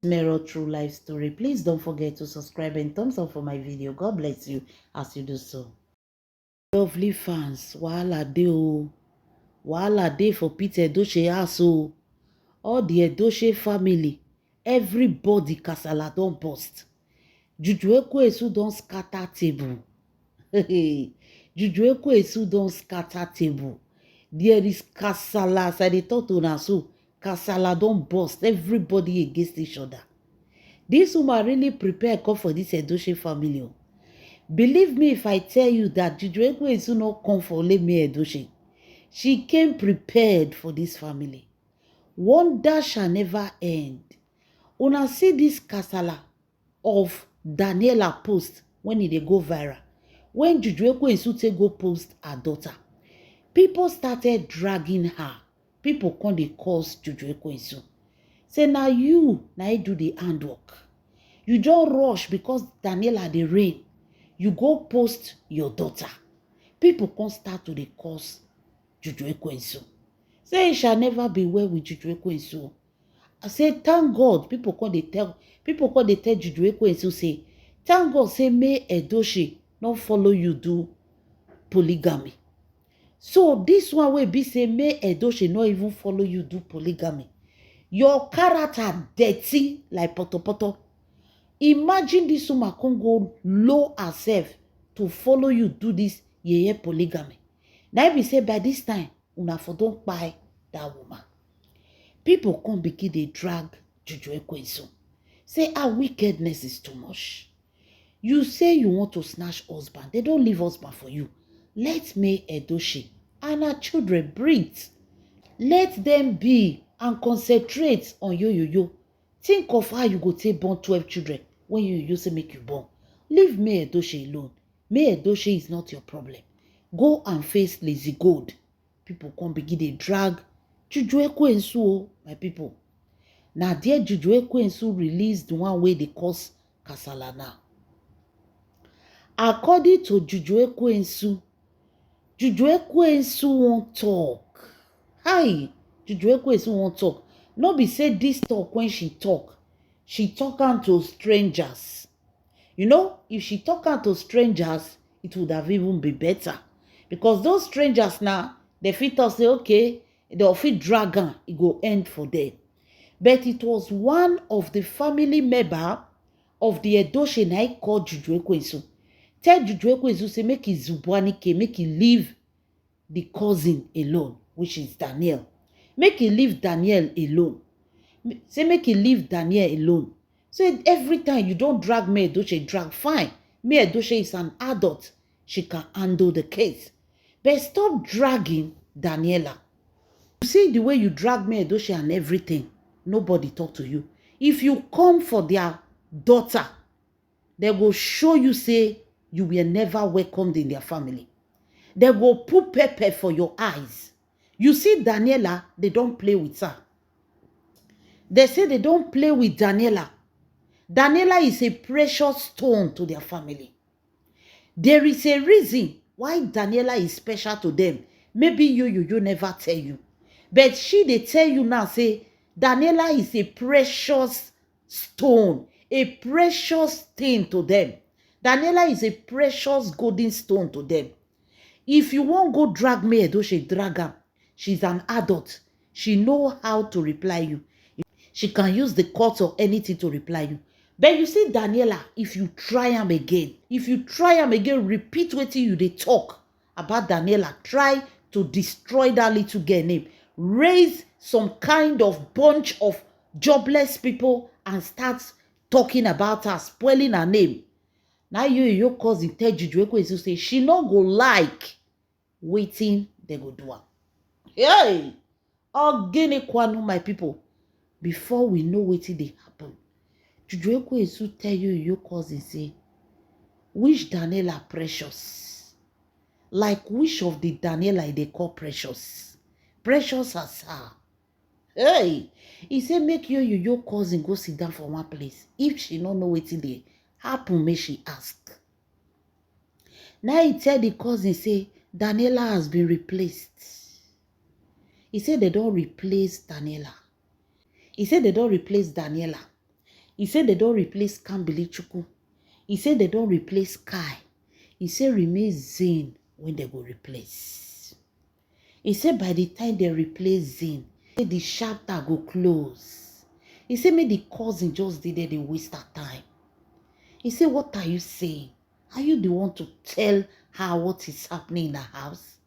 Mirror True Life Story. Please don't forget to subscribe and thumbs up for my video. God bless you as you do so. Lovely fans, wahala dey o. Wahala dey for Peter Edochie house o. All the Edochie family, everybody kasala don burst. Juju Ekwesu don scatter table. Juju Ekwesu don scatter table. There is kasala, as I dey talk to una so. Kasala don burst. Everybody against each other. This woman really prepared come for this Edochie family. Believe me if I tell you that Juju Ekwesu not come for Olemi Edochie. She came prepared for this family. Wonder shall never end. Una see this kasala of Daniela post when e dey go viral. When Juju Ekwesu take go post her daughter, people started dragging her. People come dey curse Juju Ekwesu. Say na you na do the handwork. You just rush because Daniela dey reign. You go post your daughter. People come start to dey curse Juju Ekwesu. Say it shall never be well with Juju Ekwesu. I say thank God. People come dey tell Juju Ekwesu say thank God say may Edochie not follow you do polygamy. So this one wey be say may Edochie not even follow you do polygamy. Your character dirty like poto. Imagine this woman can go low herself to follow you do this yeye polygamy. Now we say by this time, una for don't buy that woman. People come begin dey drag Juju Ekwesu. Say our wickedness is too much. You say you want to snatch husband. They don't leave husband for you. Let May Edochie and her children breathe. Let them be and concentrate on yo. Think of how you go take born 12 children when you say make you born. Leave May Edochie alone. May Edochie is not your problem. Go and face Lazy Gold. People come begin dey drag Juju Ekwesu, my people. Now there Juju Ekwesu released the one way they cause kasala now. According to Juju Ekwesu won't talk. Hi, Juju Ekwesu won't talk. No be say this talk when she talk am to strangers. You know, if she talk am to strangers, it would have even been better. Because those strangers now, they fit us say, okay, they'll fit drag am, it go end for them. But it was one of the family member of the Edochie na called Juju Ekwesu. Tell Juju Ekwesu say make his Zubwanike, make he leave the cousin alone, which is Daniel. Make he leave Daniel alone. Say make he leave Daniel alone. Say every time you don't drag May Edochie, drag fine. May Edochie is an adult. She can handle the case. But stop dragging Daniela. You see the way you drag May Edochie and everything. Nobody talk to you. If you come for their daughter, they will show you say you were never welcomed in their family. They will put pepper for your eyes. You see Daniela, they don't play with her. They say they don't play with Daniela. Daniela is a precious stone to their family. There is a reason why Daniela is special to them. Maybe you never tell you. But they tell you now, say, Daniela is a precious stone, a precious thing to them. Daniela is a precious golden stone to them. If you won't go drag May Edochie, drag her. She's an adult. She know how to reply you. She can use the court or anything to reply you. But you see, Daniela, if you try am again, repeat what you dey talk about Daniela, try to destroy that little girl name, raise some kind of bunch of jobless people and start talking about her, spoiling her name. Now your cousin tell Juju Ekwesu say she no go like waiting, they go do am. Hey, Ogene Kwanu, my people. Before we know wetin dey happen, Juju Ekwesu tell your cousin say, which Daniela precious? Like which of the Daniela they call precious? Precious as her. Hey, he say make your cousin go sit down for one place. If she no know wetin dey happen, may she ask. Now he tell the cousin say Daniela has been replaced. He said they don't replace Daniela. He said they don't replace Daniela. He said they don't replace Kambili Chuku. He said they don't replace Kai. He said remain Zane when they go replace. He said by the time they replace Zane, the chapter go close. He said make the cousin just did it, they waste her time. He said, what are you saying? Are you the one to tell her what is happening in her house?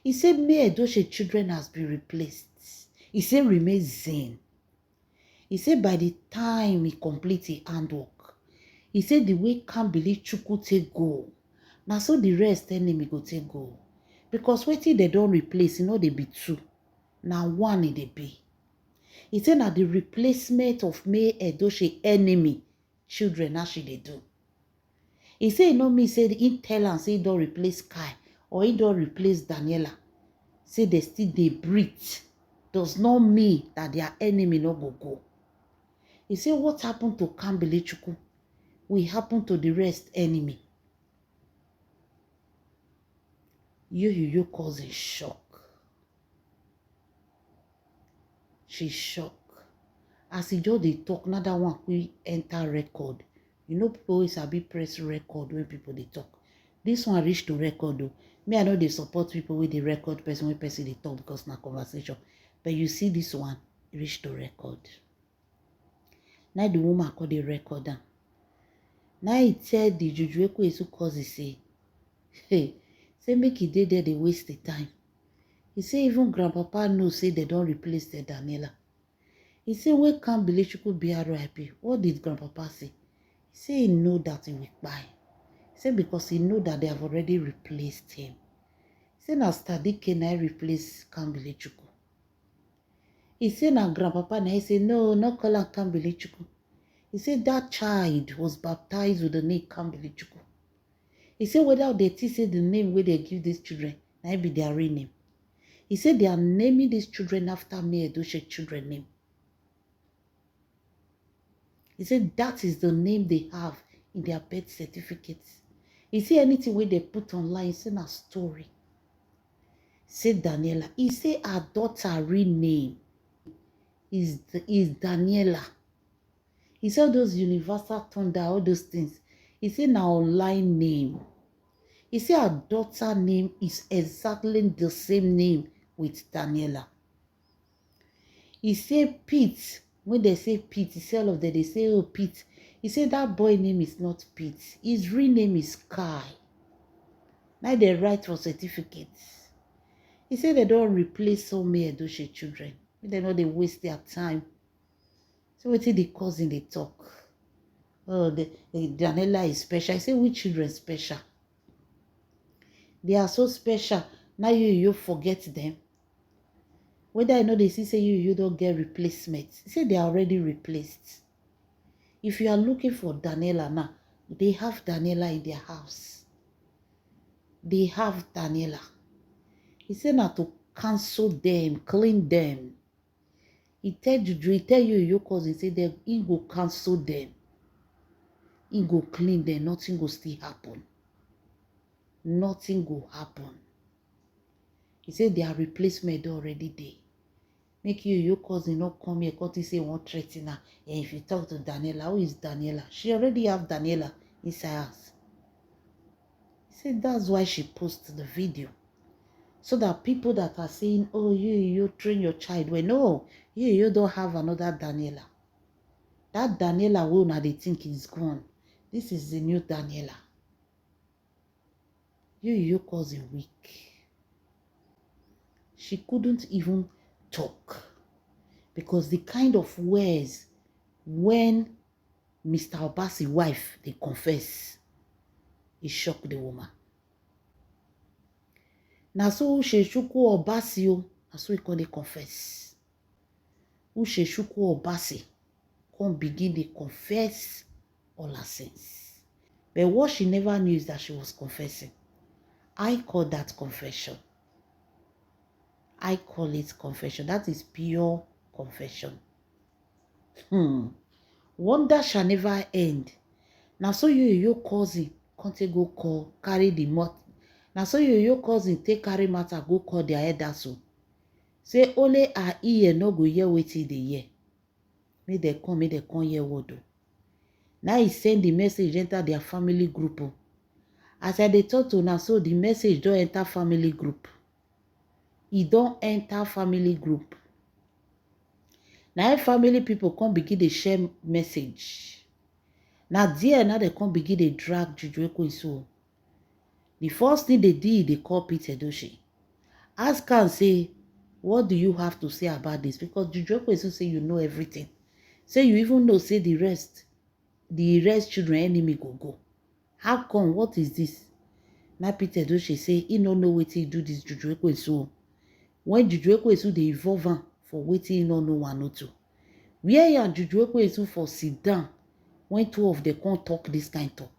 He said, May Edochie children has been replaced. He said, remain Zane. He said, by the time he complete his handwork, he said, the way Kambili Chuku take go. Now, so the rest enemy go take go. Because wetin they don't replace, you know, they be two. Now, one they be. He said, now the replacement of May Edochie enemy children, how should they do? He said, you know me, said, he tell and say, he don't replace Kai. Or he don't replace Daniela. Say they still they breathe. Does not mean that their enemy no go. He said, what happened to Kambili Chuku will happen to the rest enemy. You causing shock. She's shocked. As he just they talk, another one we enter record. You know, people always be press record when people they talk. This one reach to record though. Me, I know they support people with the record person when person they talk because na conversation. But you see this one reach to record. Now the woman call the record down. Now he tell the Juju Ekwesu cause he say, hey, say make he dey there they waste the time. He say even grandpapa knows say they don't replace the Daniela. He say when Kambili Chuku be RIP, what did grandpapa say? He say he know that he will buy. He said because he know that they have already replaced him. He said now study can I replace Kambili Chuku. He said now grandpapa now he said no, not call her Kambili Chuku. He said that child was baptized with the name Kambili Chuku. He said whether they say the name where they give these children, now be their real name. He said they are naming these children after May Edochie children name. He said that is the name they have in their birth certificates. He said anything where they put online, he said a story. He said Daniela. He said her daughter real name is Daniela. He said those universal thunder, all those things. He said now online name. He said her daughter name is exactly the same name with Daniela. He said Pete. When they say Pete, he said all of them, they say, oh, Pete. He said that boy name is not Pete. His real name is Kai. Now they write for certificates. He said they don't replace so many Edochie children. They know they waste their time. So what did the cousin they talk? Oh, the Daniela is special. I say, which children special? They are so special. Now you forget them. Whether I know they say you don't get replacements. He said they are already replaced. If you are looking for Daniela now, they have Daniela in their house. They have Daniela. He said now to cancel them, clean them. He tell you your cousin, say that he go cancel them. He go clean them, nothing go still happen. Nothing go happen. He said their replacement already there. Make your cousin not come here because he say won't threaten her. And if you talk to Daniela, who is Daniela? She already have Daniela inside us. He said that's why she posted the video. So that people that are saying, oh, you train your child. Well, no, you don't have another Daniela. That Daniela will now they think is gone. This is the new Daniela. Your cousin weak. She couldn't even talk because the kind of words when Mr. Obasi's wife they confess, it shocked the woman. Now so Usheshuku Obasi, that's what we call they confess. Usheshuku Obasi come begin to confess all her sins. But what she never knew is that she was confessing. I call that confession. I call it confession. That is pure confession. Wonder shall never end. Now so your cousin can't go call, carry the mouth. Now so your cousin take carry matter, go call their head so. Say only her ear no go hear wetin they hear. Make they come hear word. Now he send the message enter their family group. As I dey talk to una, so the message don't enter family group. E don't enter family group. Now family people come begin dey share message. Now there now they come begin dey drag Juju Ekwensu. The first thing they did, they call Pete Edochie. Ask her and say, what do you have to say about this? Because Juju Ekwensu say you know everything. Say you even know, say the rest children enemy go. How come? What is this? Now Pete Edochie say he no know wetin he do this Juju Ekwensu. When Juju Ekwensu dey involve am for wetin he no know one or two. Where ya Juju Ekwensu for sit down when two of them can't talk this kind talk.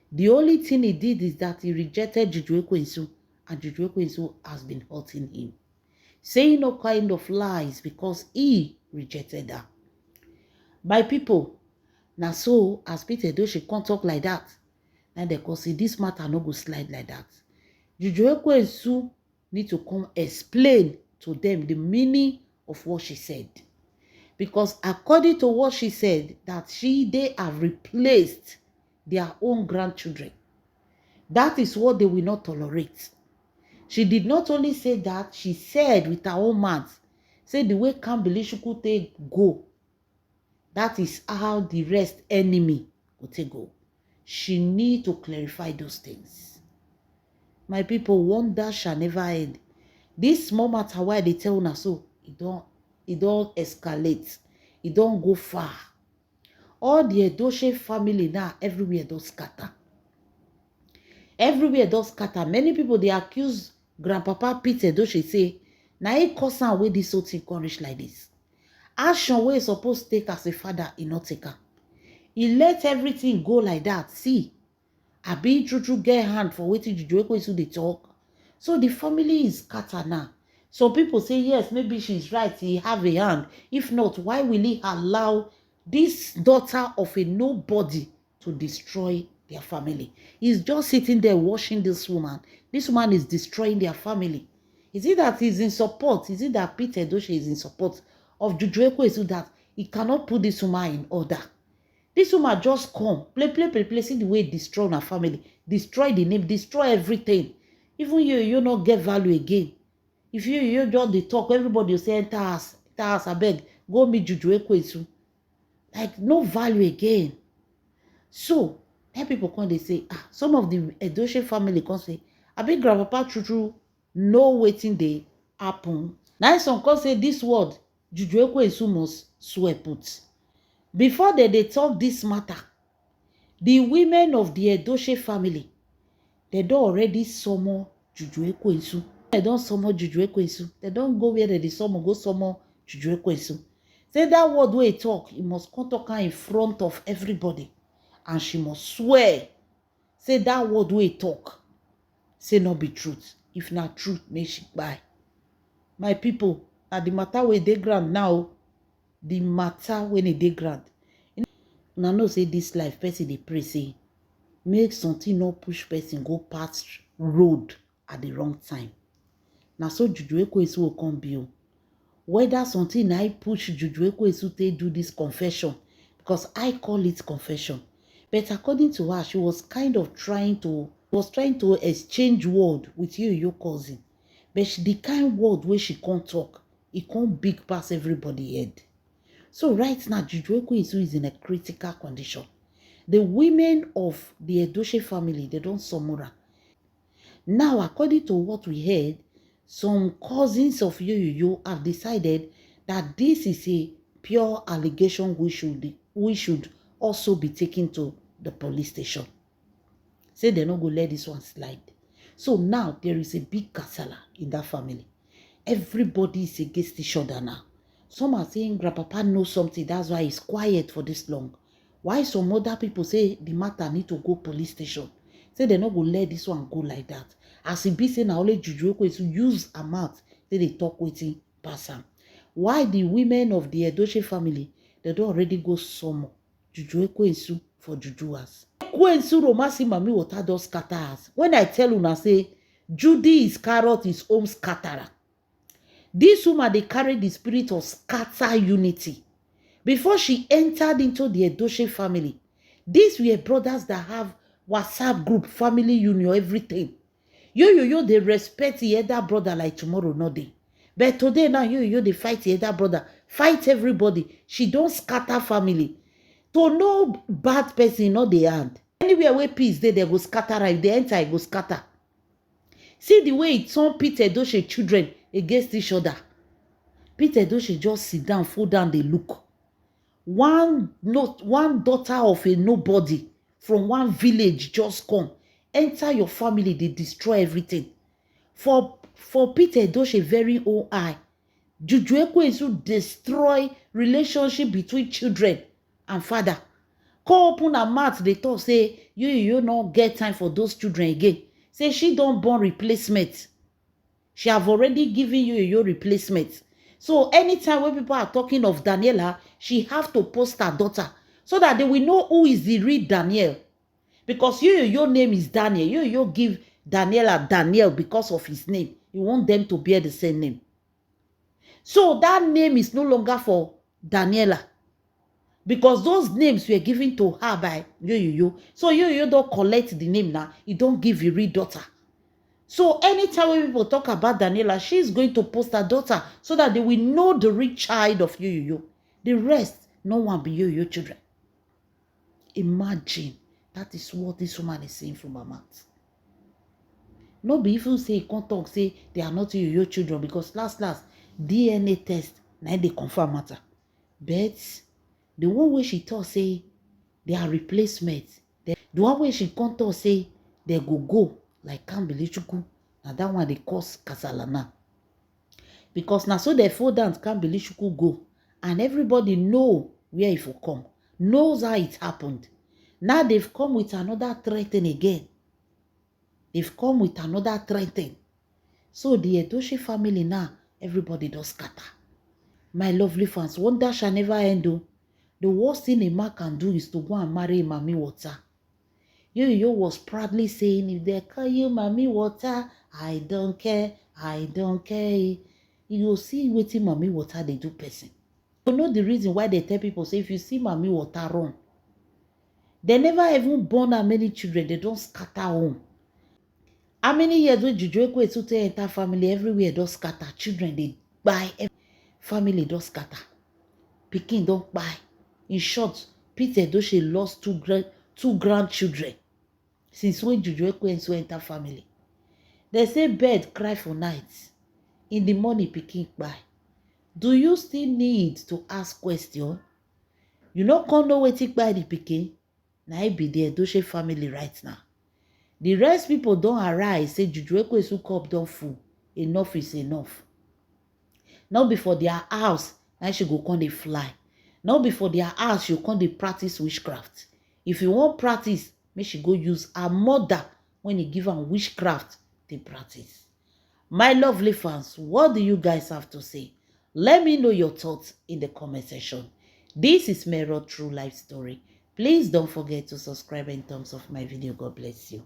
The only thing he did is that he rejected Juju Ekwensu, and Juju Ekwensu has been hurting him, saying all kind of lies because he rejected her. My people, now so as Pete Edochie can't talk like that, and they can say this matter no go slide like that. Juju Ekwensu need to come explain to them the meaning of what she said. Because according to what she said, that they have replaced their own grandchildren. That is what they will not tolerate. She did not only say that, she said with her own mouth, say the way Kambili Chukwu take go, that is how the rest enemy will take go. She need to clarify those things. My people, wonder shall never end. This small matter why they tell una so, it don't escalate. It don't go far. All the Edochie family now, everywhere don't scatter. Everywhere does scatter. Many people, they accuse Grandpapa Pete Edochie, say, na he cause am wey this whole thing come reach like this. Action wey he supposed to take as a father, he not take am. He let everything go like that. See, I be true get hand for wetin Juju Ekwensu dey talk. So the family is scattered now. Some people say, yes, maybe she's right, he have a hand. If not, why will he allow this daughter of a nobody to destroy their family? He's just sitting there watching this woman. This woman is destroying their family. Is it that he's in support? Is it that Pete Edochie is in support of Juju Ekwensu that he cannot put this woman in order? This woman just come, play, see the way he destroy her family, destroy the name, destroy everything. Even you not get value again. If you just dey talk, everybody will say, enter us, I beg, go meet Juju Ekwensu. Like, no value again. So, then people come, they say, some of the Edochie family come say, I beg Grandpapa true know wetin dey happen. Now some come say this word, Juju Ekwensu must swear put. Before they talk this matter, the women of the Edochie family, they don't already summon Juju Ekwensu. They don't summon Juju Ekwensu. They don't go where they summon, go summon Juju Ekwensu. Say that word where he talk, he must come talk her in front of everybody. And she must swear. Say that word where he talk, say not be truth. If not truth, may she buy. My people, at the matter where they grant now, the matter when they grant. Una know say this life, person dey pray say, make something not push person go past road at the wrong time. Now so Juju Ekwensu will come be. Whether something I push Juju Ekwensu to do this confession, because I call it confession. But according to her, she was kind of trying to exchange word with your cousin. But the kind word where she can't talk, it can't big pass everybody head. So right now, Juju Ekwensu is in a critical condition. The women of the Edochie family, they don't summon her. Now, according to what we heard, some cousins of Yoyoyo have decided that this is a pure allegation we should also be taken to the police station. Say they're not going to let this one slide. So now there is a big kasala in that family. Everybody is against each other now. Some are saying Grandpapa knows something, that's why he's quiet for this long. Why some other people say the matter need to go police station. Say they're not going to let this one go like that. As it be saying, now only Juju Ekwensu use a mouth, say they talk with him, pass him. Why the women of the Edochie family, they don't already go summon Juju Ekwensu for Jujuas. Ekwensu romasi mami water does scatter us. When I tell una say, Judy is carrot, is home scatterer. This woman, they carry the spirit of scatter unity. Before she entered into the Edochie family, These were brothers that have WhatsApp group, family union, everything. Yo, they respect the elder brother like tomorrow, no day. But today now, yo, they fight the elder brother, fight everybody. She don't scatter family. To no bad person, not the hand. Anywhere where peace they go scatter. If they enter, go scatter. See the way it turned Peter Edochie children against each other. Peter Edochie just sit down, fall down, they look. One daughter of a nobody from one village just come. Enter your family, they destroy everything. For Peter Edochie very own eye, Juju Ekwensu destroy relationship between children and father. Call open her mouth, they talk, say, you not get time for those children again. Say she don't born replacement. She have already given you your replacement. So anytime when people are talking of Daniela, she have to post her daughter so that they will know who is the real Daniel. Because your name is Daniel. You give Daniela Daniel because of his name. You want them to bear the same name. So that name is no longer for Daniela. Because those names were given to her by you. So you don't collect the name now. You don't give your real daughter. So anytime when people talk about Daniela, she's going to post her daughter so that they will know the real child of you. The rest, no one be you children. Imagine. That is what this woman is saying from her mouth. No be if you say, can't talk, say they are not your children because last, DNA test, now they confirm matter. But the one way she thought say they are replacements. The one way she can't talk say they go like Kambili-Chukwu. Now that one they cause Kasalana. Because now so they fall down Kambili-Chukwu go. And everybody know where it will come. Knows how it happened. Now they've come with another threatening again. They've come with another threatening. So the Edochie family now, everybody does scatter. My lovely fans, wonder shall never end though. The worst thing a man can do is to go and marry Mami Water. Yo was proudly saying, if they call you Mami Water, I don't care. You will see waiting Mami Water they do person. You know the reason why they tell people, say if you see Mami Water run, they never even born how many children, they don't scatter home. How many years when Juju Ekwensu enter family, everywhere don't scatter. Children, they buy, family don't scatter. Pikin don't buy. In short, Peter Edochie lost two grandchildren since when Juju Ekwensu enter family. They say bird cry for night. In the morning, pikin buy. Do you still need to ask question? You no come know wetin buy the pikin? Na it be the Edochie family right now. The rest people don't arise, say Juju Ekwensu cup don full. Enough is enough. Now before their house, now she go come dey fly. Now before their house, she come dey practice witchcraft. If you want practice, make she go use her mother when you give her witchcraft to practice. My lovely fans, what do you guys have to say? Let me know your thoughts in the comment section. This is Mero True Life Story. Please don't forget to subscribe and thumbs up my video. God bless you.